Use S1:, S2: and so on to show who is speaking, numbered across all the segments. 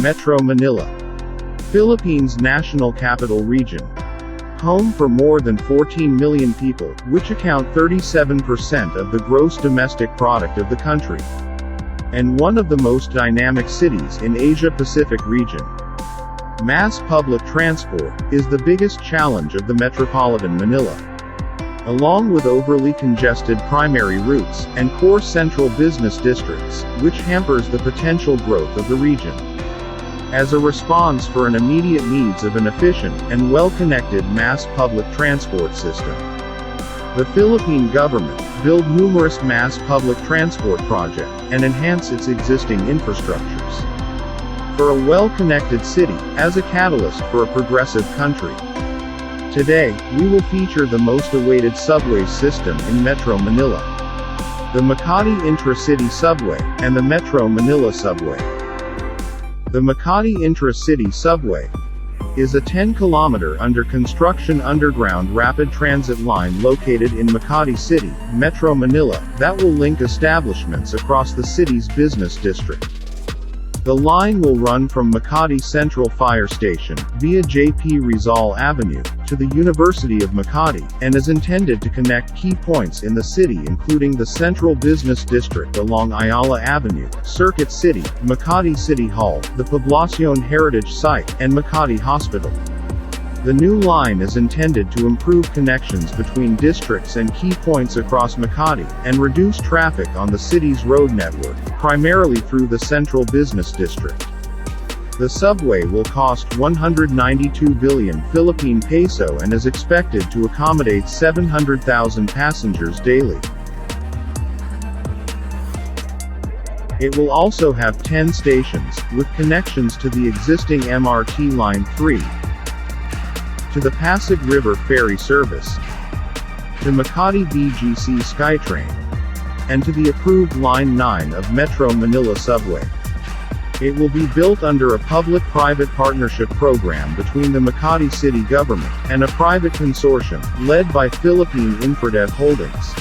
S1: Metro Manila, Philippines' national capital region. Home for more than 14 million people, which account 37% of the gross domestic product of the country. And one of the most dynamic cities in Asia-Pacific region. Mass public transport is the biggest challenge of the metropolitan Manila. Along with overly congested primary routes and core central business districts, which hampers the potential growth of the region. As a response for an immediate needs of an efficient and well-connected mass public transport system, the Philippine government build numerous mass public transport projects and enhance its existing infrastructures. For a well-connected city, as a catalyst for a progressive country. Today, we will feature the most awaited subway system in Metro Manila. The Makati Intra-city Subway, and the Metro Manila Subway. The Makati Intra-city Subway is a 10-kilometer under construction underground rapid transit line located in Makati City, Metro Manila, that will link establishments across the city's business district. The line will run from Makati Central Fire Station, via JP Rizal Avenue, to the University of Makati, and is intended to connect key points in the city including the Central Business District along Ayala Avenue, Circuit City, Makati City Hall, the Población Heritage Site, and Makati Hospital. The new line is intended to improve connections between districts and key points across Makati, and reduce traffic on the city's road network, primarily through the Central Business District. The subway will cost 192 billion Philippine peso and is expected to accommodate 700,000 passengers daily. It will also have 10 stations, with connections to the existing MRT Line 3, to the Pasig River Ferry Service, to Makati-BGC Skytrain, and to the approved Line 9 of Metro Manila Subway. It will be built under a public-private partnership program between the Makati City government and a private consortium, led by Philippine Infradev Holdings.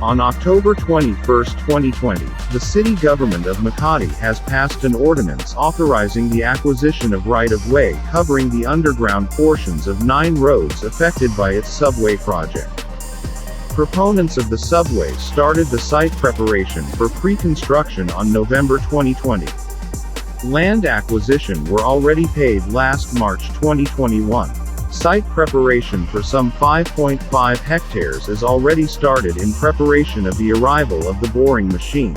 S1: On October 21, 2020, the city government of Makati has passed an ordinance authorizing the acquisition of right-of-way covering the underground portions of 9 roads affected by its subway project. Proponents of the subway started the site preparation for pre-construction on November 2020. Land acquisition were already paid last March 2021. Site preparation for some 5.5 hectares is already started in preparation of the arrival of the boring machine.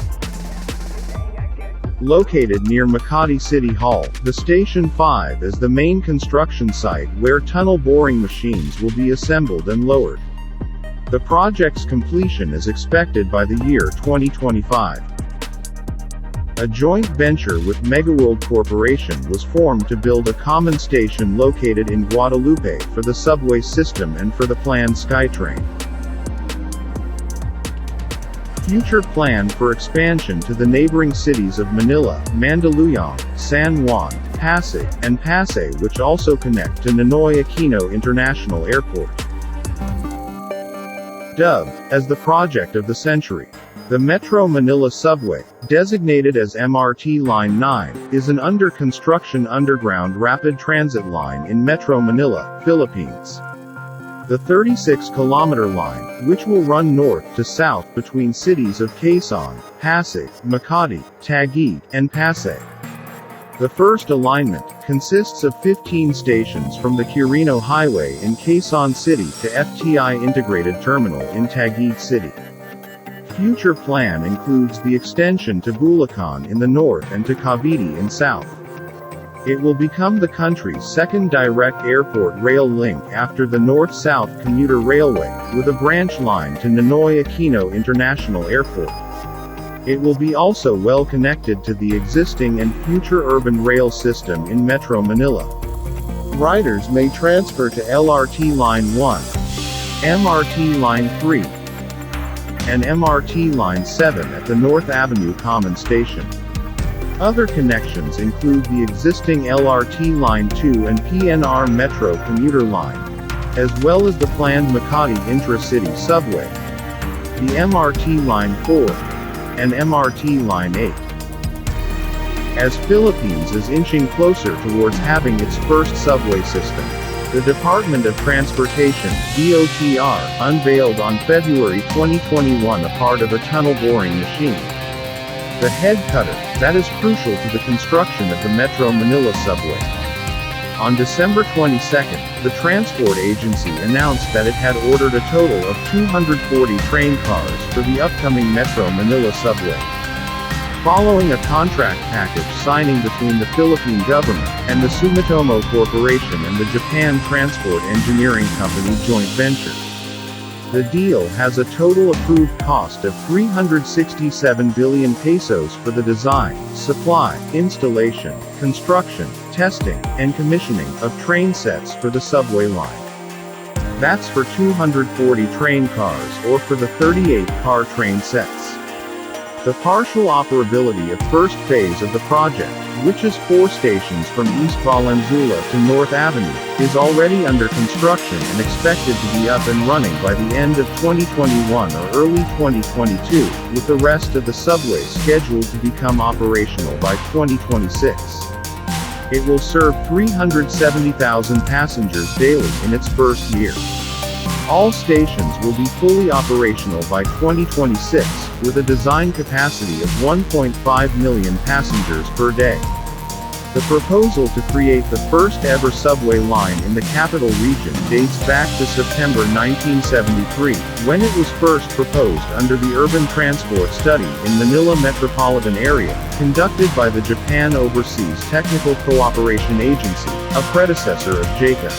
S1: Located near Makati City Hall, the Station 5 is the main construction site where tunnel boring machines will be assembled and lowered. The project's completion is expected by the year 2025. A joint venture with Megaworld Corporation was formed to build a common station located in Guadalupe for the subway system and for the planned Skytrain. Future plan for expansion to the neighboring cities of Manila, Mandaluyong, San Juan, Pasig, and Pasay, which also connect to Ninoy Aquino International Airport. Dubbed as the project of the century, the Metro Manila Subway, designated as MRT Line 9, is an under-construction underground rapid transit line in Metro Manila, Philippines. The 36-kilometer line, which will run north to south between cities of Quezon, Pasig, Makati, Taguig, and Pasay. The first alignment consists of 15 stations from the Quirino Highway in Quezon City to FTI Integrated Terminal in Taguig City. Future plan includes the extension to Bulacan in the north and to Cavite in south. It will become the country's second direct airport rail link after the North-South Commuter Railway, with a branch line to Ninoy Aquino International Airport. It will be also well connected to the existing and future urban rail system in Metro Manila. Riders may transfer to LRT Line 1, MRT Line 3, and MRT Line 7 at the North Avenue Common Station. Other connections include the existing LRT Line 2 and PNR Metro commuter line, as well as the planned Makati Intra-city Subway, the MRT Line 4, and MRT Line 8. As Philippines is inching closer towards having its first subway system, the Department of Transportation, DOTR, unveiled on February 2021 a part of a tunnel boring machine. The head cutter, that is crucial to the construction of the Metro Manila Subway. On December 22, the transport agency announced that it had ordered a total of 240 train cars for the upcoming Metro Manila Subway. Following a contract package signing between the Philippine government and the Sumitomo Corporation and the Japan Transport Engineering Company joint venture. The deal has a total approved cost of 367 billion pesos for the design, supply, installation, construction, testing, and commissioning of train sets for the subway line. That's for 240 train cars or for the 38 car train sets. The partial operability of first phase of the project, which is 4 stations from East Valenzuela to North Avenue, is already under construction and expected to be up and running by the end of 2021 or early 2022, with the rest of the subway scheduled to become operational by 2026. It will serve 370,000 passengers daily in its first year. All stations will be fully operational by 2026, with a design capacity of 1.5 million passengers per day. The proposal to create the first ever subway line in the capital region dates back to September 1973, when it was first proposed under the Urban Transport Study in Manila Metropolitan Area, conducted by the Japan Overseas Technical Cooperation Agency, a predecessor of JACA.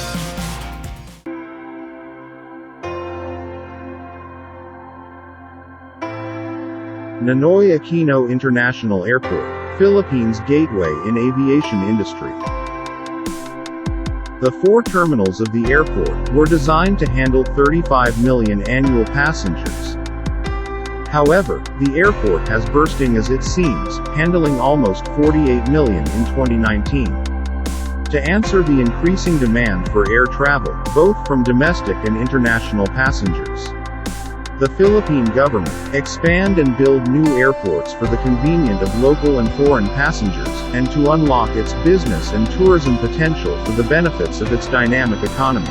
S1: Ninoy Aquino International Airport, Philippines' gateway in aviation industry. The 4 terminals of the airport were designed to handle 35 million annual passengers. However, the airport has bursting as it seems, handling almost 48 million in 2019. To answer the increasing demand for air travel, both from domestic and international passengers, the Philippine government expand and build new airports for the convenience of local and foreign passengers, and to unlock its business and tourism potential for the benefits of its dynamic economy.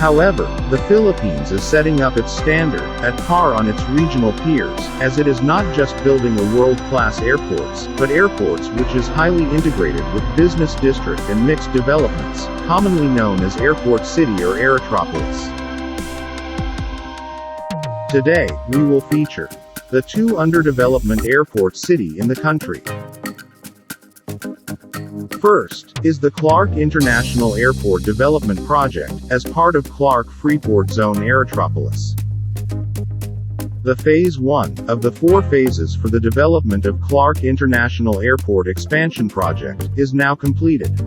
S1: However, the Philippines is setting up its standard at par on its regional peers, as it is not just building a world-class airports, but airports which is highly integrated with business district and mixed developments, commonly known as Airport City or Aerotropolis. Today, we will feature the 2 under-development airport city in the country. First, is the Clark International Airport Development Project, as part of Clark Freeport Zone Aerotropolis. The Phase 1, of the 4 phases for the development of Clark International Airport Expansion Project, is now completed.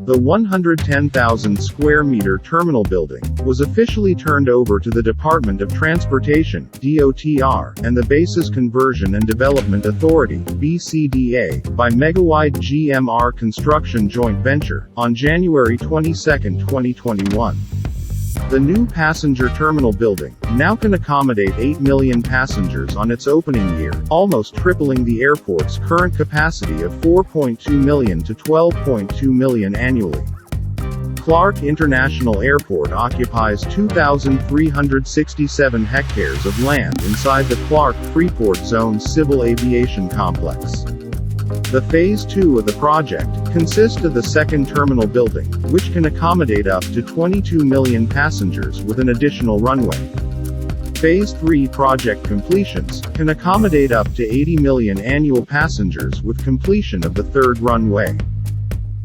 S1: The 110,000 square meter terminal building was officially turned over to the Department of Transportation, DOTR, and the Bases Conversion and Development Authority, BCDA, by Megawide GMR Construction Joint Venture, on January 22, 2021. The new passenger terminal building now can accommodate 8 million passengers on its opening year, almost tripling the airport's current capacity of 4.2 million to 12.2 million annually. Clark International Airport occupies 2,367 hectares of land inside the Clark Freeport Zone Civil Aviation Complex. The Phase 2 of the project consists of the second terminal building, which can accommodate up to 22 million passengers with an additional runway. Phase 3 project completions can accommodate up to 80 million annual passengers with completion of the third runway.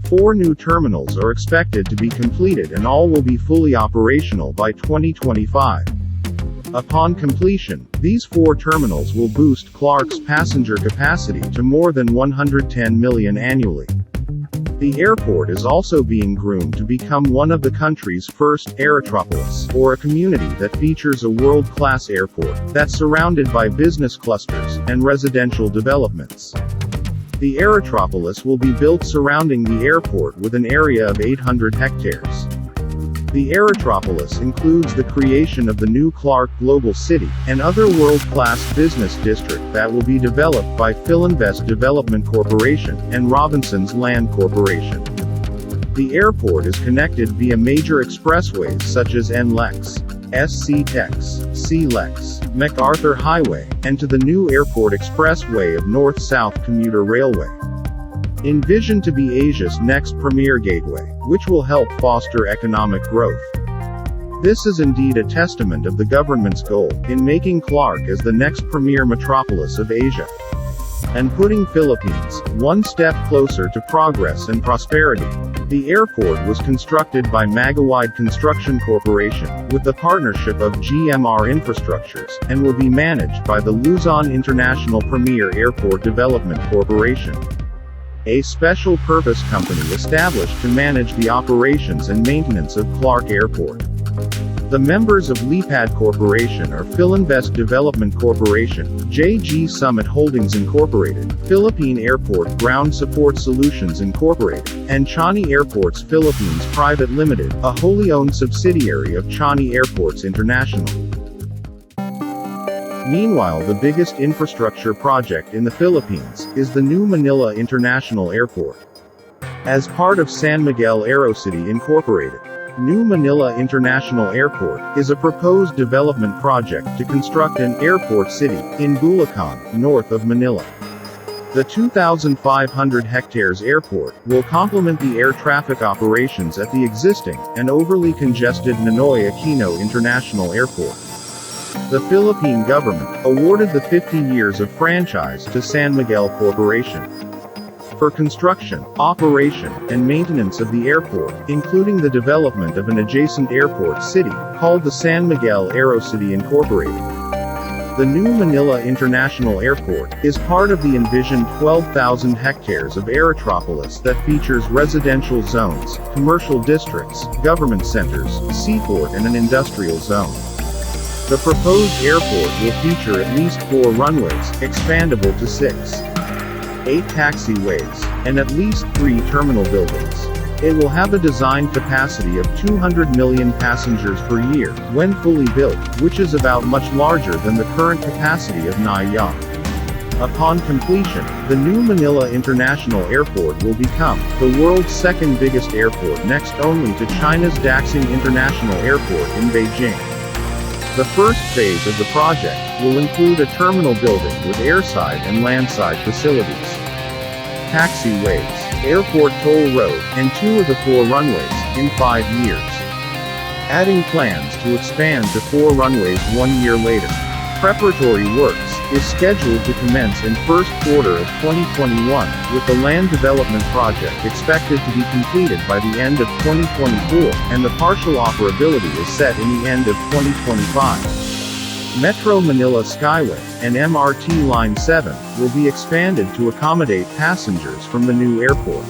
S1: 4 new terminals are expected to be completed and all will be fully operational by 2025. Upon completion, these 4 terminals will boost Clark's passenger capacity to more than 110 million annually. The airport is also being groomed to become one of the country's first aerotropolis, or a community that features a world-class airport that's surrounded by business clusters and residential developments. The aerotropolis will be built surrounding the airport with an area of 800 hectares. The Aerotropolis includes the creation of the new Clark Global City, and other world-class business district that will be developed by Philinvest Development Corporation, and Robinson's Land Corporation. The airport is connected via major expressways such as NLEX, SC-TEX, C-LEX, MacArthur Highway, and to the new Airport Expressway of North-South Commuter Railway. Envisioned to be Asia's next premier gateway, which will help foster economic growth. This is indeed a testament of the government's goal in making Clark as the next premier metropolis of Asia, and putting Philippines one step closer to progress and prosperity. The airport was constructed by Magawide Construction Corporation, with the partnership of GMR Infrastructures, and will be managed by the Luzon International Premier Airport Development Corporation, a special-purpose company established to manage the operations and maintenance of Clark Airport. The members of LiPad Corporation are Philinvest Development Corporation, JG Summit Holdings Incorporated, Philippine Airport Ground Support Solutions Incorporated, and Chani Airports Philippines Private Limited, a wholly owned subsidiary of Chani Airports International. Meanwhile, the biggest infrastructure project in the Philippines is the new Manila International Airport. As part of San Miguel Aerocity Incorporated, New Manila International Airport is a proposed development project to construct an airport city in Bulacan, north of Manila. The 2,500 hectares airport will complement the air traffic operations at the existing and overly congested Ninoy Aquino International Airport. The Philippine government awarded the 50 years of franchise to San Miguel Corporation for construction, operation, and maintenance of the airport, including the development of an adjacent airport city, called the San Miguel Aerocity Incorporated. The new Manila International Airport is part of the envisioned 12,000 hectares of Aerotropolis that features residential zones, commercial districts, government centers, seaport, and an industrial zone. The proposed airport will feature at least 4 runways, expandable to 6. 8 taxiways, and at least 3 terminal buildings. It will have a design capacity of 200 million passengers per year, when fully built, which is about much larger than the current capacity of Nayang. Upon completion, the new Manila International Airport will become the world's second biggest airport, next only to China's Daxing International Airport in Beijing. The first phase of the project will include a terminal building with airside and landside facilities, taxiways, airport toll road, and 2 of the 4 runways, in 5 years. Adding plans to expand to 4 runways 1 year later. Preparatory works is scheduled to commence in first quarter of 2021, with the land development project expected to be completed by the end of 2024, and the partial operability is set in the end of 2025. Metro Manila Skyway and MRT Line 7 will be expanded to accommodate passengers from the new airport.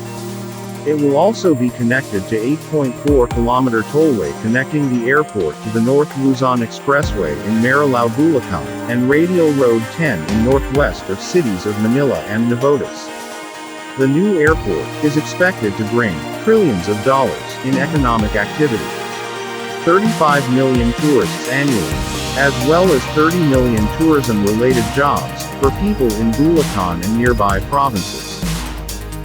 S1: It will also be connected to 8.4-kilometer tollway connecting the airport to the North Luzon Expressway in Marilao, Bulacan, and Radial Road 10 in northwest of cities of Manila and Navotas. The new airport is expected to bring trillions of dollars in economic activity, 35 million tourists annually, as well as 30 million tourism-related jobs for people in Bulacan and nearby provinces.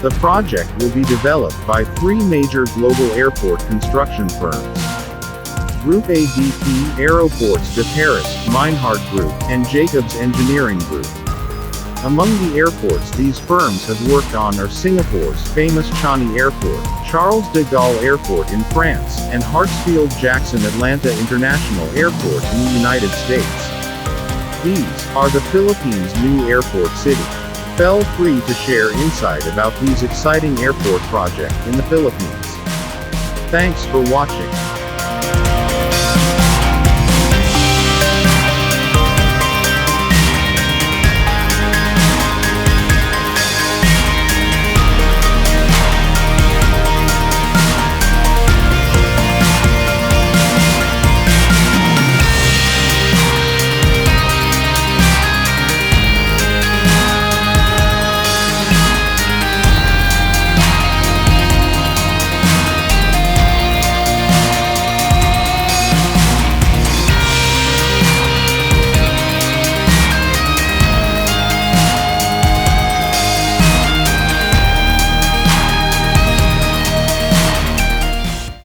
S1: The project will be developed by 3 major global airport construction firms: Group ADP, Aeroports de Paris, Meinhardt Group, and Jacobs Engineering Group. Among the airports these firms have worked on are Singapore's famous Changi Airport, Charles de Gaulle Airport in France, and Hartsfield-Jackson Atlanta International Airport in the United States. These are the Philippines' new airport city. Feel free to share insight about these exciting airport projects in the Philippines. Thanks for watching.